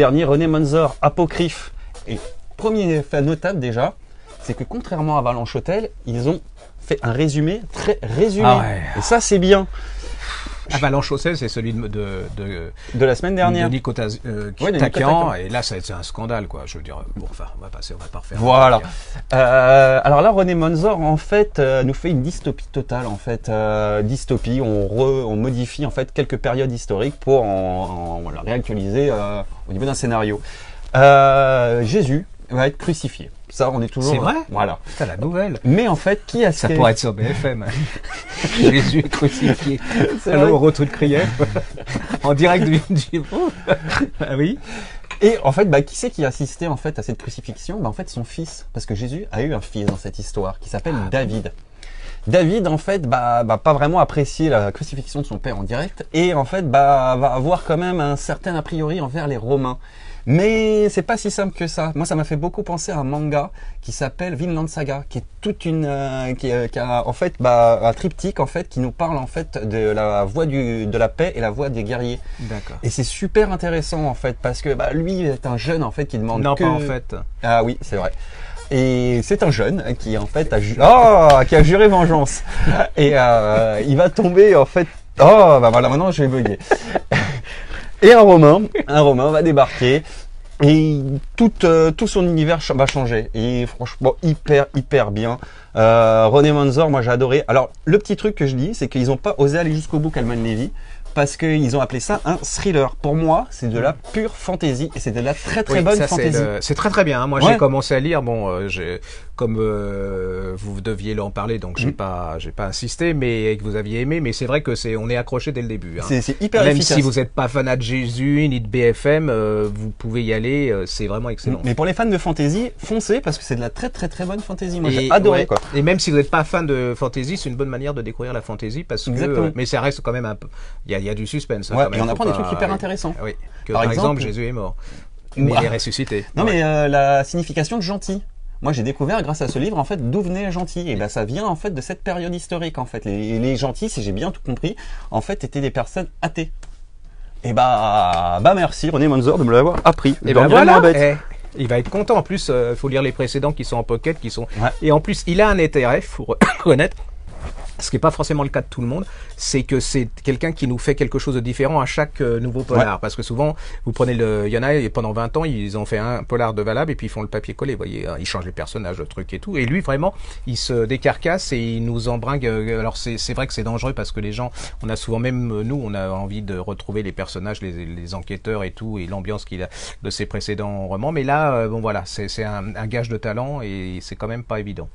dernier, René Manzor, Apocryphe. Et premier fait notable déjà, c'est que contrairement à Avalanche Hotel, ils ont fait un résumé très résumé. Ah ouais. Et ça, c'est bien. Avalanche Hotel, c'est celui de la semaine dernière. De Nico Takian, et là, c'est un scandale, quoi. Je veux dire, bon, enfin, on va pas refaire. Voilà. Alors là, René Manzor, en fait, nous fait une dystopie totale, en fait. Dystopie, on modifie, en fait, quelques périodes historiques pour la réactualiser au niveau d'un scénario. Jésus va être crucifié. Ça, on est toujours... C'est vrai? Voilà. C'est la nouvelle. Mais en fait, qui a... Ça pourrait être sur BFM. Jésus est crucifié. Allô, retour de crière. En direct du... Ah oui. Et en fait, qui c'est qui a assisté en fait à cette crucifixion? En fait, son fils. Parce que Jésus a eu un fils dans cette histoire qui s'appelle David. David, en fait, pas vraiment apprécié la crucifixion de son père en direct. Et en fait, va avoir quand même un certain a priori envers les Romains. Mais c'est pas si simple que ça. Moi, ça m'a fait beaucoup penser à un manga qui s'appelle Vinland Saga, qui est toute une, qui a en fait un triptyque en fait qui nous parle en fait de la voie de la paix et la voie des guerriers. D'accord. Et c'est super intéressant en fait parce que lui est un jeune en fait qui demande non, pas en fait. Ah oui, c'est vrai. Et c'est un jeune qui en fait qui a juré vengeance. Et il va tomber en fait. Oh voilà, maintenant je vais bugger. Et un Romain va débarquer et tout son univers va changer. Et franchement, hyper bien. René Manzor, moi j'ai adoré. Alors, le petit truc que je dis, c'est qu'ils n'ont pas osé aller jusqu'au bout Kalman Levy, parce qu'ils ont appelé ça un thriller. Pour moi, c'est de la pure fantasy et c'est de la très bonne fantasy. C'est très bien. Moi, j'ai commencé à lire. Bon, comme vous deviez en parler, donc j'ai pas insisté, mais que vous aviez aimé. Mais c'est vrai que on est accroché dès le début. Hein. C'est hyper Même efficace. si vous n'êtes pas fanat de Jésus ni de BFM, vous pouvez y aller. C'est vraiment excellent. Mais pour les fans de fantasy, foncez parce que c'est de la très bonne fantasy. Moi, j'ai adoré quoi. Et même si vous n'êtes pas fan de fantasy, c'est une bonne manière de découvrir la fantasy parce que. Mais ça reste quand même un peu. Il y a du suspense. Ouais, et on apprend des trucs hyper intéressants. Oui. Par exemple, Jésus est mort. Mais il est ressuscité. Non, mais la signification de gentil. Moi, j'ai découvert grâce à ce livre en fait d'où venait gentil. Et ça vient en fait de cette période historique en fait. Les gentils, si j'ai bien tout compris, en fait étaient des personnes athées. Et merci René Manzor de me l'avoir appris. Et voilà. Il va être content. En plus, il faut lire les précédents qui sont en pocket, Et en plus, il a un intérêt, faut reconnaître. Ce qui n'est pas forcément le cas de tout le monde, c'est que c'est quelqu'un qui nous fait quelque chose de différent à chaque nouveau polar. Parce que souvent, vous prenez il y en a, et pendant 20 ans, ils ont fait un polar de valable et puis ils font le papier-collé. Vous voyez, ils changent les personnages, le truc et tout. Et lui, vraiment, il se décarcasse et il nous embringue. Alors, c'est vrai que c'est dangereux parce que les gens, on a souvent, même nous, on a envie de retrouver les personnages, les enquêteurs et tout, et l'ambiance qu'il a de ses précédents romans. Mais là, voilà, c'est un gage de talent et c'est quand même pas évident.